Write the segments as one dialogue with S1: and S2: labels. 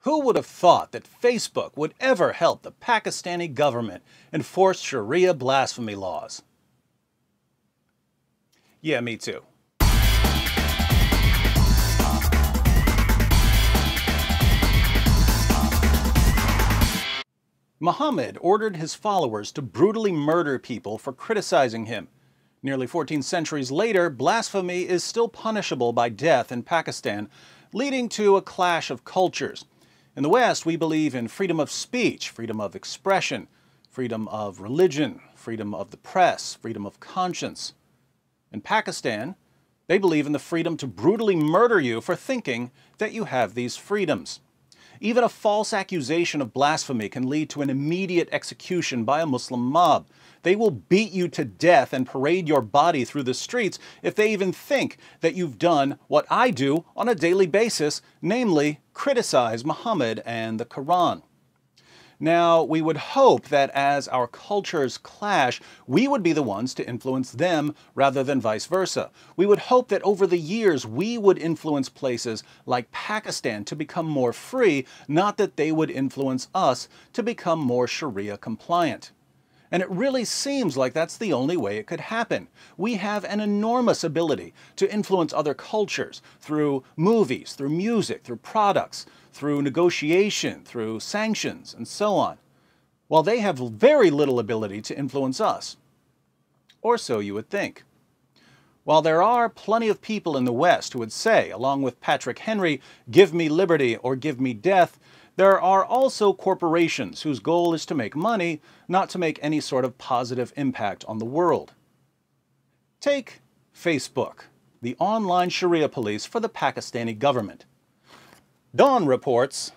S1: Who would have thought that Facebook would ever help the Pakistani government enforce Sharia blasphemy laws? Yeah, me too. Muhammad ordered his followers to brutally murder people for criticizing him. Nearly 14 centuries later, blasphemy is still punishable by death in Pakistan, leading to a clash of cultures. In the West, we believe in freedom of speech, freedom of expression, freedom of religion, freedom of the press, freedom of conscience. In Pakistan, they believe in the freedom to brutally murder you for thinking that you have these freedoms. Even a false accusation of blasphemy can lead to an immediate execution by a Muslim mob. They will beat you to death and parade your body through the streets if they even think that you've done what I do on a daily basis, namely criticize Muhammad and the Quran. Now, we would hope that as our cultures clash, we would be the ones to influence them rather than vice versa. We would hope that over the years we would influence places like Pakistan to become more free, not that they would influence us to become more Sharia compliant. And it really seems like that's the only way it could happen. We have an enormous ability to influence other cultures through movies, through music, through products, through negotiation, through sanctions, and so on, while they have very little ability to influence us. Or so you would think. While there are plenty of people in the West who would say, along with Patrick Henry, "Give me liberty or give me death," there are also corporations whose goal is to make money, not to make any sort of positive impact on the world. Take Facebook, the online Sharia police for the Pakistani government. Dawn reports,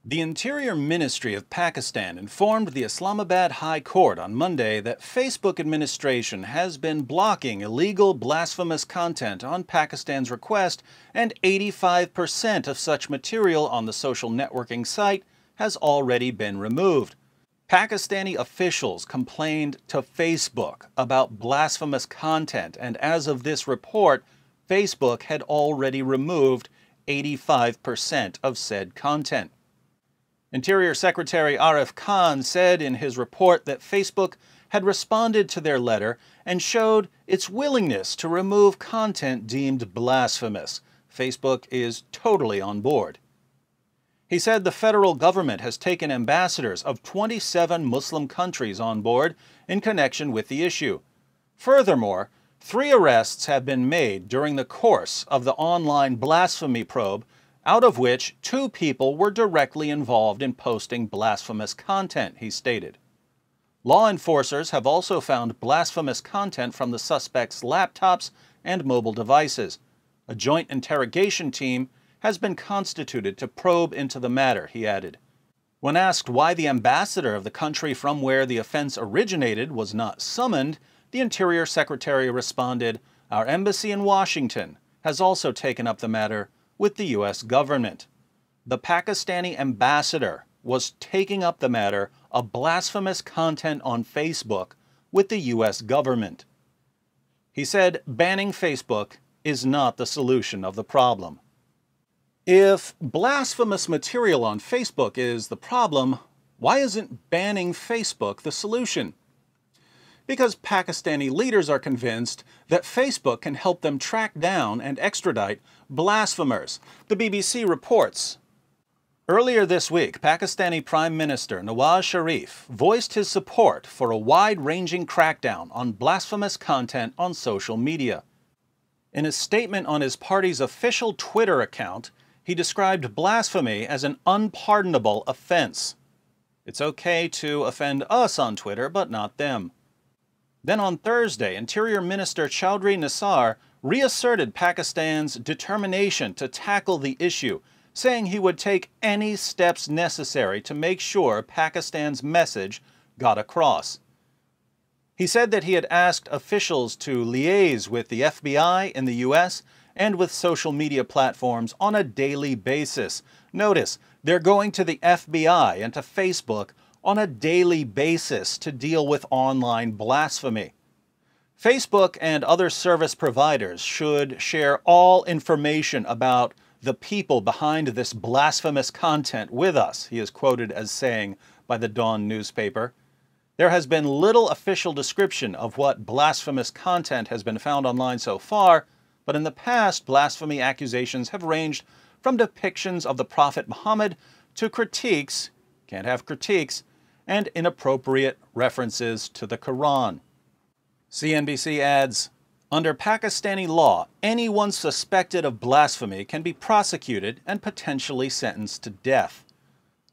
S1: the Interior Ministry of Pakistan informed the Islamabad High Court on Monday that Facebook administration has been blocking illegal blasphemous content on Pakistan's request, and 85% of such material on the social networking site has already been removed. Pakistani officials complained to Facebook about blasphemous content, and as of this report, Facebook had already removed 85% of said content. Interior Secretary Arif Khan said in his report that Facebook had responded to their letter and showed its willingness to remove content deemed blasphemous. Facebook is totally on board. He said the federal government has taken ambassadors of 27 Muslim countries on board in connection with the issue. Furthermore, 3 arrests have been made during the course of the online blasphemy probe, out of which 2 people were directly involved in posting blasphemous content, he stated. Law enforcers have also found blasphemous content from the suspects' laptops and mobile devices. A joint interrogation team has been constituted to probe into the matter, he added. When asked why the ambassador of the country from where the offense originated was not summoned, the Interior Secretary responded, "Our embassy in Washington has also taken up the matter with the U.S. government." The Pakistani ambassador was taking up the matter of blasphemous content on Facebook with the U.S. government. He said banning Facebook is not the solution of the problem. If blasphemous material on Facebook is the problem, why isn't banning Facebook the solution? Because Pakistani leaders are convinced that Facebook can help them track down and extradite blasphemers. The BBC reports. Earlier this week, Pakistani Prime Minister Nawaz Sharif voiced his support for a wide-ranging crackdown on blasphemous content on social media. In a statement on his party's official Twitter account, he described blasphemy as an unpardonable offense. It's okay to offend us on Twitter, but not them. Then on Thursday, Interior Minister Chaudhry Nisar reasserted Pakistan's determination to tackle the issue, saying he would take any steps necessary to make sure Pakistan's message got across. He said that he had asked officials to liaise with the FBI in the U.S. and with social media platforms on a daily basis. Notice, they're going to the FBI and to Facebook on a daily basis to deal with online blasphemy. Facebook and other service providers should share all information about the people behind this blasphemous content with us, he is quoted as saying by the Dawn newspaper. There has been little official description of what blasphemous content has been found online so far, but in the past, blasphemy accusations have ranged from depictions of the Prophet Muhammad to critiques, can't have critiques, and inappropriate references to the Quran. CNBC adds, under Pakistani law, anyone suspected of blasphemy can be prosecuted and potentially sentenced to death.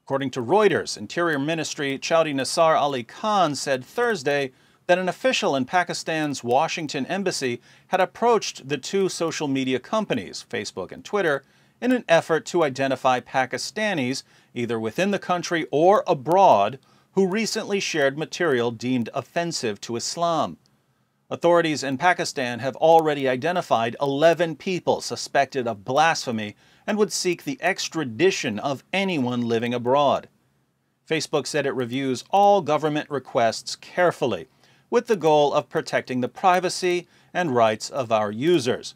S1: According to Reuters, Interior Ministry Chaudhry Nisar Ali Khan said Thursday that an official in Pakistan's Washington embassy had approached the two social media companies, Facebook and Twitter, in an effort to identify Pakistanis, either within the country or abroad, who recently shared material deemed offensive to Islam. Authorities in Pakistan have already identified 11 people suspected of blasphemy and would seek the extradition of anyone living abroad. Facebook said it reviews all government requests carefully, with the goal of protecting the privacy and rights of our users.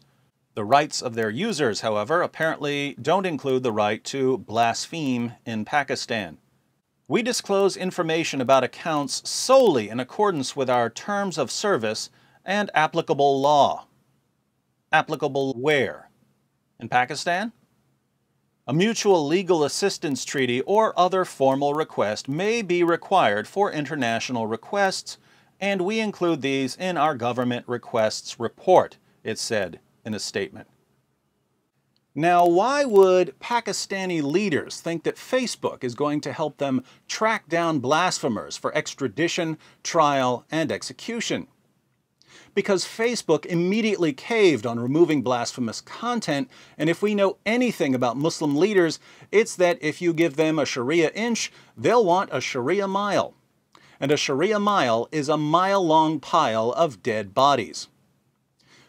S1: The rights of their users, however, apparently don't include the right to blaspheme in Pakistan. We disclose information about accounts solely in accordance with our terms of service and applicable law. Applicable where? In Pakistan? A mutual legal assistance treaty or other formal request may be required for international requests, and we include these in our government requests report, it said in a statement. Now, why would Pakistani leaders think that Facebook is going to help them track down blasphemers for extradition, trial, and execution? Because Facebook immediately caved on removing blasphemous content, and if we know anything about Muslim leaders, it's that if you give them a Sharia inch, they'll want a Sharia mile. And a Sharia mile is a mile-long pile of dead bodies.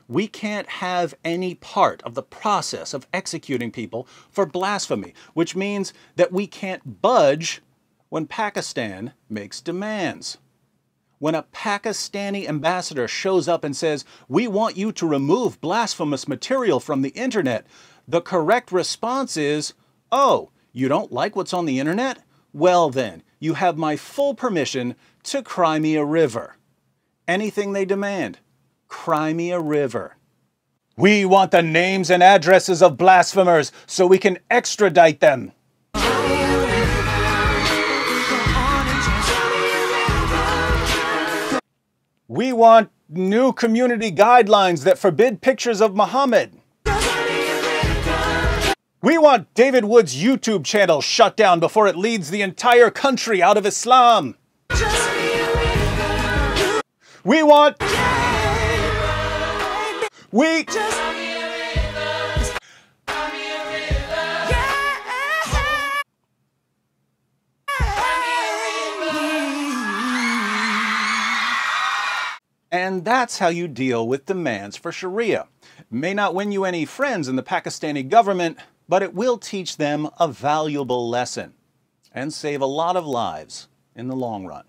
S1: We can't have any part of the process of executing people for blasphemy, which means that we can't budge when Pakistan makes demands. When a Pakistani ambassador shows up and says, "We want you to remove blasphemous material from the internet," the correct response is, "Oh, you don't like what's on the internet? Well then, you have my full permission to cry me a river." Anything they demand, cry me a river. We want the names and addresses of blasphemers so we can extradite them. We want new community guidelines that forbid pictures of Muhammad. We want David Wood's YouTube channel shut down before it leads the entire country out of Islam. We want... And that's how you deal with demands for Sharia. It may not win you any friends in the Pakistani government, but it will teach them a valuable lesson and save a lot of lives in the long run.